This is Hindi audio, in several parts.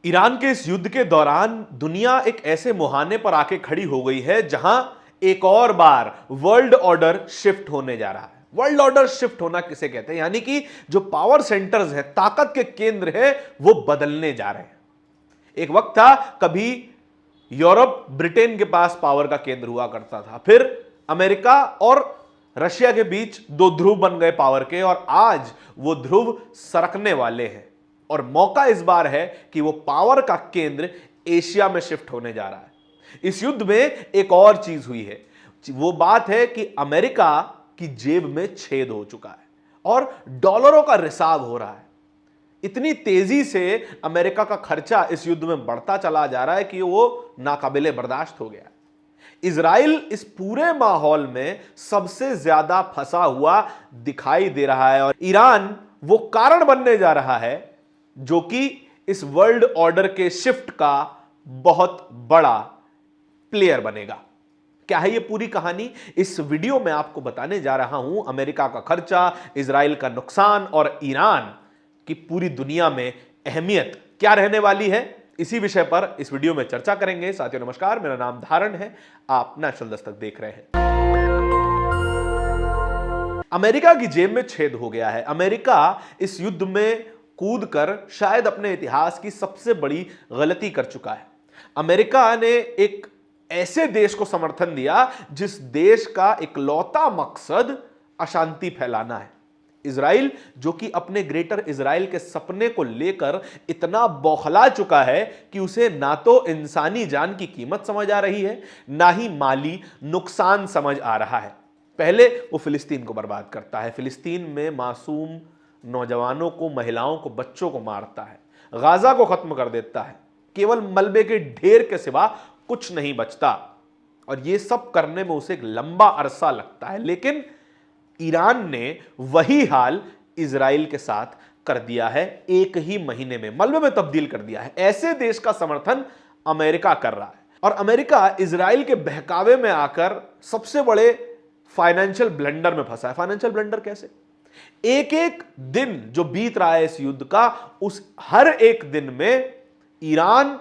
ईरान के इस युद्ध के दौरान दुनिया एक ऐसे मुहाने पर आके खड़ी हो गई है जहां एक और बार वर्ल्ड ऑर्डर शिफ्ट होने जा रहा है। वर्ल्ड ऑर्डर शिफ्ट होना किसे कहते हैं? यानी कि जो पावर सेंटर्स हैं, ताकत के केंद्र हैं, वो बदलने जा रहे हैं। एक वक्त था कभी यूरोप ब्रिटेन के पास पावर का केंद्र हुआ करता था, फिर अमेरिका और रशिया के बीच दो ध्रुव बन गए पावर के, और आज वो ध्रुव सरकने वाले हैं और मौका इस बार है कि वो पावर का केंद्र एशिया में शिफ्ट होने जा रहा है। इस युद्ध में एक और चीज हुई है, वो बात है कि अमेरिका की जेब में छेद हो चुका है और डॉलरों का रिसाव हो रहा है। इतनी तेजी से अमेरिका का खर्चा इस युद्ध में बढ़ता चला जा रहा है कि वो नाकाबिले बर्दाश्त हो गया। इजराइल इस पूरे माहौल में सबसे ज्यादा फंसा हुआ दिखाई दे रहा है और ईरान वो कारण बनने जा रहा है जो कि इस वर्ल्ड ऑर्डर के शिफ्ट का बहुत बड़ा प्लेयर बनेगा। क्या है ये पूरी कहानी? इस वीडियो में आपको बताने जा रहा हूं। अमेरिका का खर्चा, इजराइल का नुकसान और ईरान की पूरी दुनिया में अहमियत क्या रहने वाली है, इसी विषय पर इस वीडियो में चर्चा करेंगे। साथियों नमस्कार, मेरा नाम धारण है, आप नेशनल दस्तक देख रहे हैं। अमेरिका की जेब में छेद हो गया है। अमेरिका इस युद्ध में कूदकर शायद अपने इतिहास की सबसे बड़ी गलती कर चुका है। अमेरिका ने एक ऐसे देश को समर्थन दिया जिस देश का इकलौता मकसद अशांति फैलाना है। इजराइल, जो कि अपने ग्रेटर इजराइल के सपने को लेकर इतना बौखला चुका है कि उसे ना तो इंसानी जान की कीमत समझ आ रही है, ना ही माली नुकसान समझ आ रहा है। पहले वो फिलिस्तीन को बर्बाद करता है, फिलिस्तीन में मासूम नौजवानों को, महिलाओं को, बच्चों को मारता है, गाजा को खत्म कर देता है, केवल मलबे के ढेर के सिवा कुछ नहीं बचता। और ये सब करने में उसे एक लंबा अरसा लगता है। लेकिन ईरान ने वही हाल इजराइल के साथ कर दिया है, एक ही महीने में मलबे में तब्दील कर दिया है। ऐसे देश का समर्थन अमेरिका कर रहा है और अमेरिका इजराइल के बहकावे में आकर सबसे बड़े फाइनेंशियल ब्लंडर में फंसा है। फाइनेंशियल ब्लंडर कैसे? एक एक दिन जो बीत रहा है इस युद्ध का, उस हर एक दिन में ईरान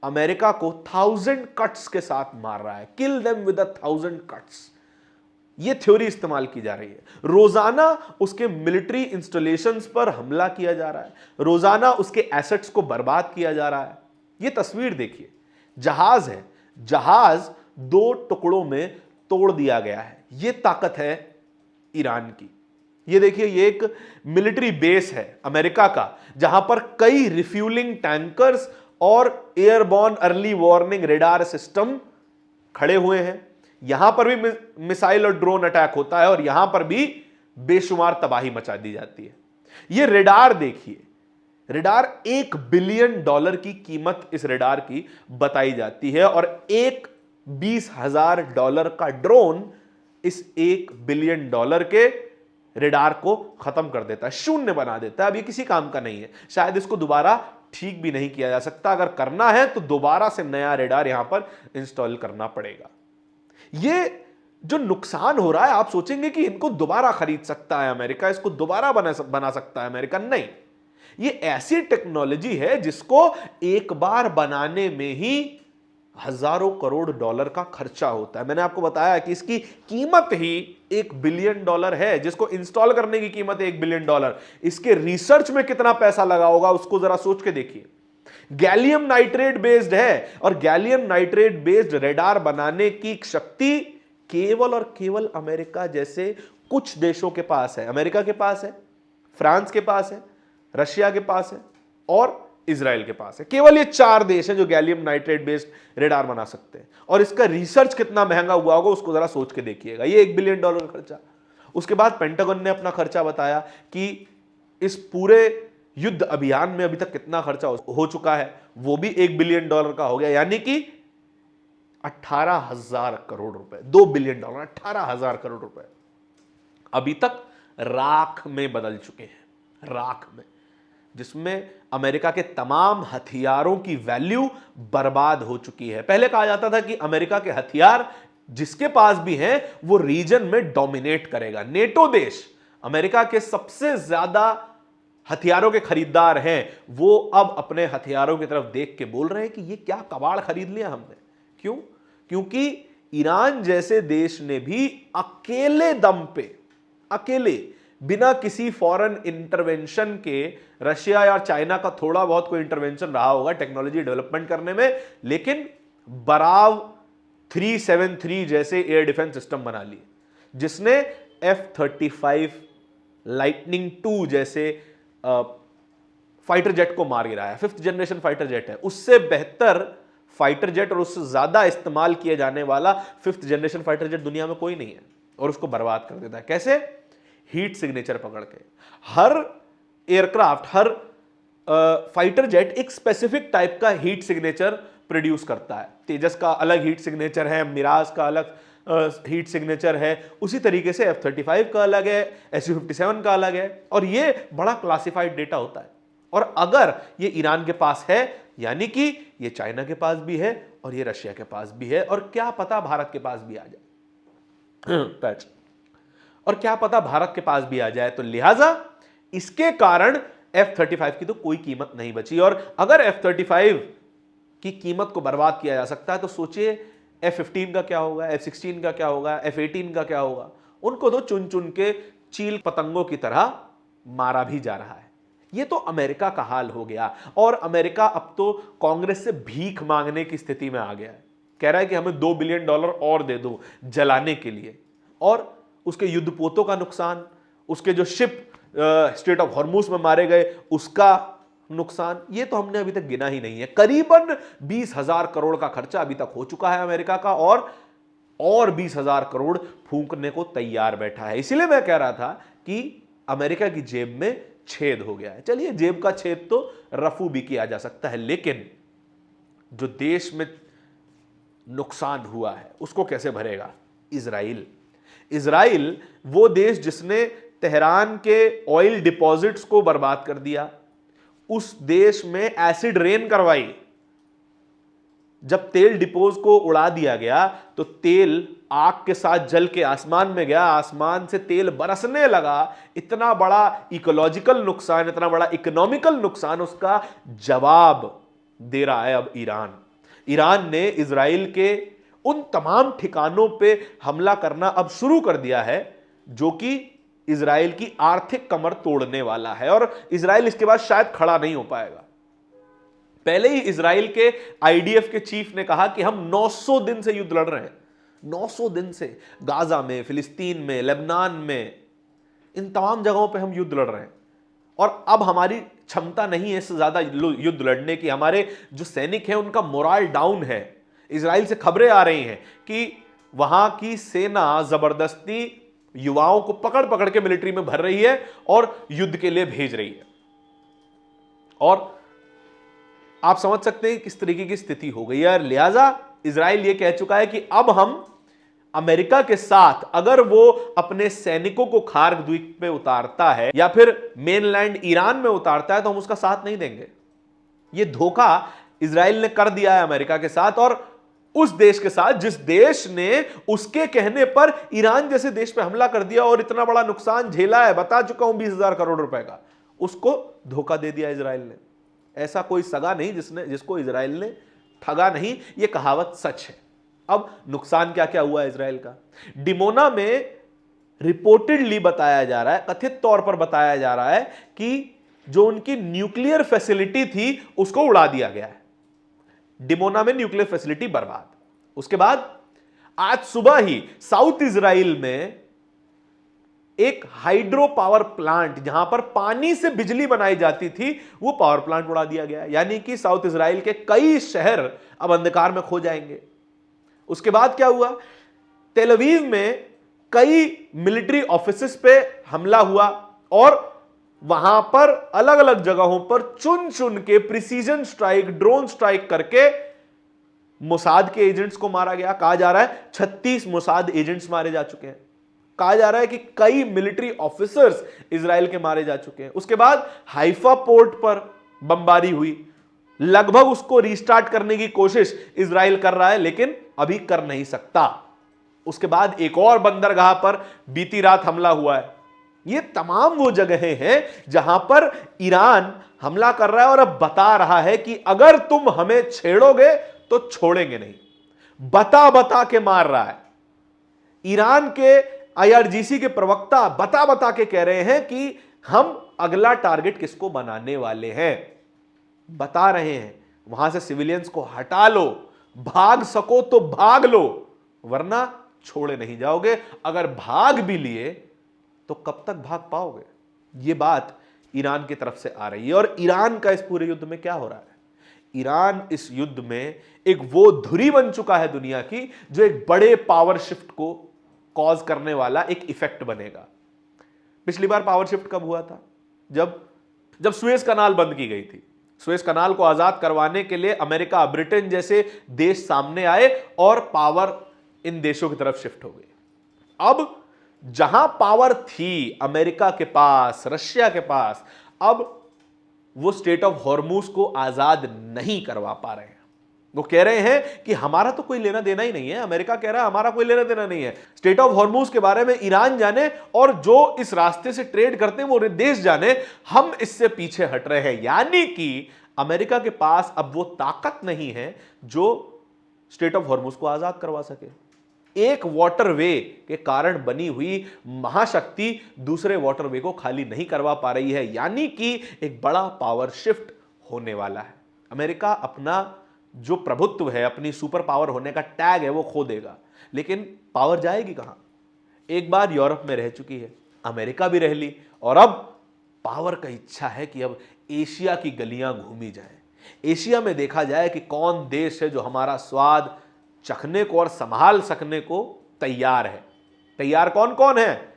अमेरिका को 1000 कट्स के साथ मार रहा है। किल देम विद 1000 कट्स, यह थ्योरी इस्तेमाल की जा रही है। रोजाना उसके मिलिट्री इंस्टॉलेशंस पर हमला किया जा रहा है, रोजाना उसके एसेट्स को बर्बाद किया जा रहा है। यह तस्वीर देखिए, जहाज है, जहाज 2 टुकड़ों में तोड़ दिया गया है। यह ताकत है ईरान की। ये देखिए, ये एक मिलिट्री बेस है अमेरिका का, जहां पर कई रिफ्यूलिंग टैंकर्स और airborne early warning radar system खड़े हुए हैं। यहां पर भी मिसाइल और ड्रोन अटैक होता है और यहां पर भी बेशुमार तबाही मचा दी जाती है। यह रेडार देखिए, रेडार $1 बिलियन की कीमत इस रेडार की बताई जाती है और एक $20,000 का ड्रोन इस $1 बिलियन के रेडार को खत्म कर देता है, शून्य बना देता है। अब ये किसी काम का नहीं है, शायद इसको दोबारा ठीक भी नहीं किया जा सकता। अगर करना है तो दोबारा से नया रेडार यहां पर इंस्टॉल करना पड़ेगा। ये जो नुकसान हो रहा है, आप सोचेंगे कि इनको दोबारा खरीद सकता है अमेरिका, इसको दोबारा बना सकता है अमेरिका। नहीं, ये ऐसी टेक्नोलॉजी है जिसको एक बार बनाने में ही हजारों करोड़ डॉलर का खर्चा होता है। मैंने आपको बताया कि इसकी कीमत ही $1 बिलियन है, जिसको इंस्टॉल करने की कीमत है $1 बिलियन। इसके रिसर्च में कितना पैसा लगा होगा उसको जरा सोच के देखिए। गैलियम नाइट्रेट बेस्ड है और गैलियम नाइट्रेट बेस्ड रेडार बनाने की शक्ति केवल और केवल अमेरिका जैसे कुछ देशों के पास है। अमेरिका के पास है, फ्रांस के पास है, रशिया के पास है और इजराइल के पास है। केवल ये 4 देश हैं जो गैलियम नाइट्रेट बेस्ड रेडार बना सकते हैं। और इसका रिसर्च कितना महंगा हुआ होगा उसको जरा सोच के देखिएगा। ये $1 बिलियन खर्चा। उसके बाद पेंटागन ने अपना खर्चा बताया कि इस पूरे युद्ध अभियान में अभी तक कितना खर्चा हो चुका है, वो भी $1 बिलियन का हो गया, यानी कि 18,000 करोड़ रुपए। $2 बिलियन, 18,000 करोड़ रुपए अभी तक राख में बदल चुके हैं, राख में, जिसमें अमेरिका के तमाम हथियारों की वैल्यू बर्बाद हो चुकी है। पहले कहा जाता था कि अमेरिका के हथियार जिसके पास भी हैं वो रीजन में डोमिनेट करेगा। नेटो देश अमेरिका के सबसे ज्यादा हथियारों के खरीदार हैं, वो अब अपने हथियारों की तरफ देख के बोल रहे हैं कि ये क्या कबाड़ खरीद लिया हमने। क्यों? क्योंकि ईरान जैसे देश ने भी अकेले दम पे, अकेले, बिना किसी फॉरेन इंटरवेंशन के, रशिया या चाइना का थोड़ा बहुत कोई इंटरवेंशन रहा होगा टेक्नोलॉजी डेवलपमेंट करने में, लेकिन बराव 373 जैसे एयर डिफेंस सिस्टम बना लिए, जिसने F-35 लाइटनिंग 2 जैसे फाइटर जेट को मार गिराया। 5th जनरेशन फाइटर जेट है, उससे बेहतर फाइटर जेट और उससे ज्यादा इस्तेमाल किया जाने वाला 5th जनरेशन फाइटर जेट दुनिया में कोई नहीं है, और उसको बर्बाद कर देता है। कैसे? हीट सिग्नेचर पकड़ के। हर एयरक्राफ्ट, हर फाइटर जेट एक स्पेसिफिक टाइप का हीट सिग्नेचर प्रोड्यूस करता है। तेजस का अलग हीट सिग्नेचर है, मिराज का अलग हीट सिग्नेचर है, उसी तरीके से F-35 का अलग है, Su-57 का अलग है, और ये बड़ा क्लासिफाइड डेटा होता है। और अगर ये ईरान के पास है, यानी कि ये चाइना के पास भी है और ये रशिया के पास भी है, और क्या पता भारत के पास भी आ जाए और क्या पता भारत के पास भी आ जाए। तो लिहाजा इसके कारण F-35 की तो कोई कीमत नहीं बची। और अगर F-35 की कीमत को बर्बाद किया जा सकता है तो सोचिए F-15 का क्या होगा, F-16 का क्या होगा, F-18 का क्या होगा। उनको तो चुन चुन के चील पतंगों की तरह मारा भी जा रहा है। यह तो अमेरिका का हाल हो गया, और अमेरिका अब तो कांग्रेस से भीख मांगने की स्थिति में आ गया है। कह रहा है कि हमें $2 बिलियन और दे दो जलाने के लिए, और उसके युद्धपोतों का नुकसान, उसके जो शिप स्ट्रेट ऑफ हॉर्मुज में मारे गए उसका नुकसान, ये तो हमने अभी तक गिना ही नहीं है। करीबन 20,000 करोड़ का खर्चा अभी तक हो चुका है अमेरिका का, और 20,000 करोड़ फूंकने को तैयार बैठा है। इसीलिए मैं कह रहा था कि अमेरिका की जेब में छेद हो गया है। चलिए, जेब का छेद तो रफू भी किया जा सकता है, लेकिन जो देश में नुकसान हुआ है उसको कैसे भरेगा इजराइल? इजराइल वो देश जिसने तेहरान के ऑयल डिपॉजिट्स को बर्बाद कर दिया, उस देश में एसिड रेन करवाई। जब तेल डिपोज को उड़ा दिया गया तो तेल आग के साथ जल के आसमान में गया, आसमान से तेल बरसने लगा। इतना बड़ा इकोलॉजिकल नुकसान, इतना बड़ा इकोनॉमिकल नुकसान, उसका जवाब दे रहा है अब ईरान। ईरान ने इजराइल के उन तमाम ठिकानों पे हमला करना अब शुरू कर दिया है जो कि इजराइल की आर्थिक कमर तोड़ने वाला है, और इजराइल इसके बाद शायद खड़ा नहीं हो पाएगा। पहले ही इजराइल के आईडीएफ के चीफ ने कहा कि हम 900 दिन से युद्ध लड़ रहे हैं, 900 दिन से गाजा में, फिलिस्तीन में, लेबनान में, इन तमाम जगहों पे हम युद्ध लड़ रहे हैं, और अब हमारी क्षमता नहीं है इससे ज्यादा युद्ध लड़ने की। हमारे जो सैनिक हैं उनका मोराल डाउन है। इजराइल से खबरें आ रही हैं कि वहां की सेना जबरदस्ती युवाओं को पकड़ पकड़ के मिलिट्री में भर रही है और युद्ध के लिए भेज रही है। और आप समझ सकते हैं किस तरीके की स्थिति हो गई है। लिहाजा इजराइल यह कह चुका है कि अब हम अमेरिका के साथ, अगर वो अपने सैनिकों को खार्ग द्वीप पे उतारता है या फिर मेनलैंड ईरान में उतारता है, तो हम उसका साथ नहीं देंगे। यह धोखा इजराइल ने कर दिया है अमेरिका के साथ, और उस देश के साथ जिस देश ने उसके कहने पर ईरान जैसे देश पे हमला कर दिया और इतना बड़ा नुकसान झेला है, बता चुका हूं 20,000 करोड़ रुपए का, उसको धोखा दे दिया इजराइल ने। ऐसा कोई सगा नहीं जिसको इजराइल ने ठगा नहीं। यह कहावत सच है। अब नुकसान क्या क्या हुआ इजराइल का? डिमोना में रिपोर्टेडली बताया जा रहा है, कथित तौर पर बताया जा रहा है कि जो उनकी न्यूक्लियर फैसिलिटी थी उसको उड़ा दिया गया है। डिमोना में न्यूक्लियर फैसिलिटी बर्बाद। उसके बाद आज सुबह ही साउथ इजराइल में एक हाइड्रो पावर प्लांट, जहां पर पानी से बिजली बनाई जाती थी, वो पावर प्लांट उड़ा दिया गया। यानी कि साउथ इजराइल के कई शहर अब अंधकार में खो जाएंगे। उसके बाद क्या हुआ? तेल अवीव में कई मिलिट्री ऑफिसेस पे हमला हुआ, और वहां पर अलग अलग जगहों पर चुन चुन के प्रिसीजन स्ट्राइक, ड्रोन स्ट्राइक करके मोसाद के एजेंट्स को मारा गया। कहा जा रहा है 36 मोसाद एजेंट्स मारे जा चुके हैं। कहा जा रहा है कि कई मिलिट्री ऑफिसर्स इजराइल के मारे जा चुके हैं। उसके बाद हाइफा पोर्ट पर बमबारी हुई। लगभग उसको रीस्टार्ट करने की कोशिश इजराइल कर रहा है, लेकिन अभी कर नहीं सकता। उसके बाद एक और बंदरगाह पर बीती रात हमला हुआ है। ये तमाम वो जगहें हैं जहां पर ईरान हमला कर रहा है और अब बता रहा है कि अगर तुम हमें छेड़ोगे तो छोड़ेंगे नहीं। बता बता के मार रहा है। ईरान के आईआरजीसी के प्रवक्ता बता बता के कह रहे हैं कि हम अगला टारगेट किसको बनाने वाले हैं, बता रहे हैं वहां से सिविलियंस को हटा लो, भाग सको तो भाग लो, वरना छोड़े नहीं जाओगे। अगर भाग भी लिए तो कब तक भाग पाओगे। यह बात ईरान की तरफ से आ रही है। और ईरान का इस पूरे युद्ध में क्या हो रहा है, ईरान इस युद्ध में एक वो धुरी बन चुका है दुनिया की जो एक बड़े पावर शिफ्ट को कॉज करने वाला एक इफेक्ट बनेगा। पिछली बार पावर शिफ्ट कब हुआ था, जब सुएज कनाल बंद की गई थी। सुएज कनाल को आजाद करवाने के लिए अमेरिका, ब्रिटेन जैसे देश सामने आए और पावर इन देशों की तरफ शिफ्ट हो गई। अब जहां पावर थी अमेरिका के पास, रशिया के पास, अब वो स्टेट ऑफ हॉर्मूज को आजाद नहीं करवा पा रहे हैं। वो कह रहे हैं कि हमारा तो कोई लेना देना ही नहीं है। अमेरिका कह रहा है हमारा कोई लेना देना नहीं है। स्टेट ऑफ हॉर्मूज के बारे में ईरान जाने और जो इस रास्ते से ट्रेड करते हैं वो देश जाने, हम इससे पीछे हट रहे हैं। यानी कि अमेरिका के पास अब वो ताकत नहीं है जो स्टेट ऑफ हॉर्मूज को आजाद करवा सके। एक वाटरवे के कारण बनी हुई महाशक्ति दूसरे वाटरवे को खाली नहीं करवा पा रही है। यानी कि एक बड़ा पावर शिफ्ट होने वाला है। अमेरिका अपना जो प्रभुत्व है, अपनी सुपर पावर होने का टैग है, वो खो देगा। लेकिन पावर जाएगी कहां। एक बार यूरोप में रह चुकी है, अमेरिका भी रह ली, और अब पावर का इच्छा है कि अब एशिया की गलियां घूमी जाए। एशिया में देखा जाए कि कौन देश है जो हमारा स्वाद चखने को और संभाल सकने को तैयार है। तैयार कौन कौन है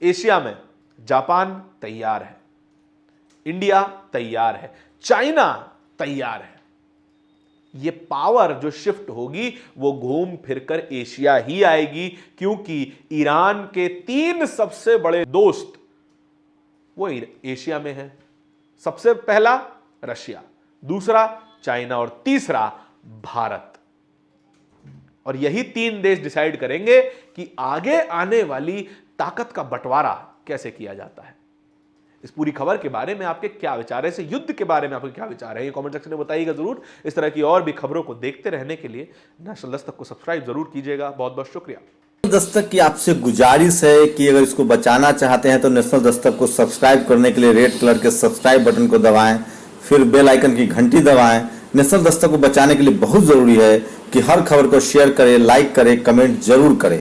एशिया में? जापान तैयार है, इंडिया तैयार है, चाइना तैयार है। ये पावर जो शिफ्ट होगी वो घूम फिरकर एशिया ही आएगी, क्योंकि ईरान के 3 सबसे बड़े दोस्त वो एशिया में हैं। सबसे पहला रशिया, दूसरा चाइना और तीसरा भारत। और यही 3 देश डिसाइड करेंगे कि आगे आने वाली ताकत का बंटवारा कैसे किया जाता है। इस पूरी खबर के बारे में आपके क्या विचार है, इस युद्ध के बारे में आपके क्या विचार है, ये कमेंट सेक्शन में बताइएगा जरूर। इस तरह की और भी खबरों को देखते रहने के लिए नेशनल दस्तक को सब्सक्राइब जरूर कीजिएगा। बहुत बहुत शुक्रिया। दस्तक की आपसे गुजारिश है कि अगर इसको बचाना चाहते हैं तो नेशनल दस्तक को सब्सक्राइब करने के लिए रेड कलर के सब्सक्राइब बटन को दबाएं, फिर बेल आइकन की घंटी दबाएं। नेशनल दस्तक को बचाने के लिए बहुत जरूरी है कि हर खबर को शेयर करें, लाइक करें, कमेंट जरूर करें।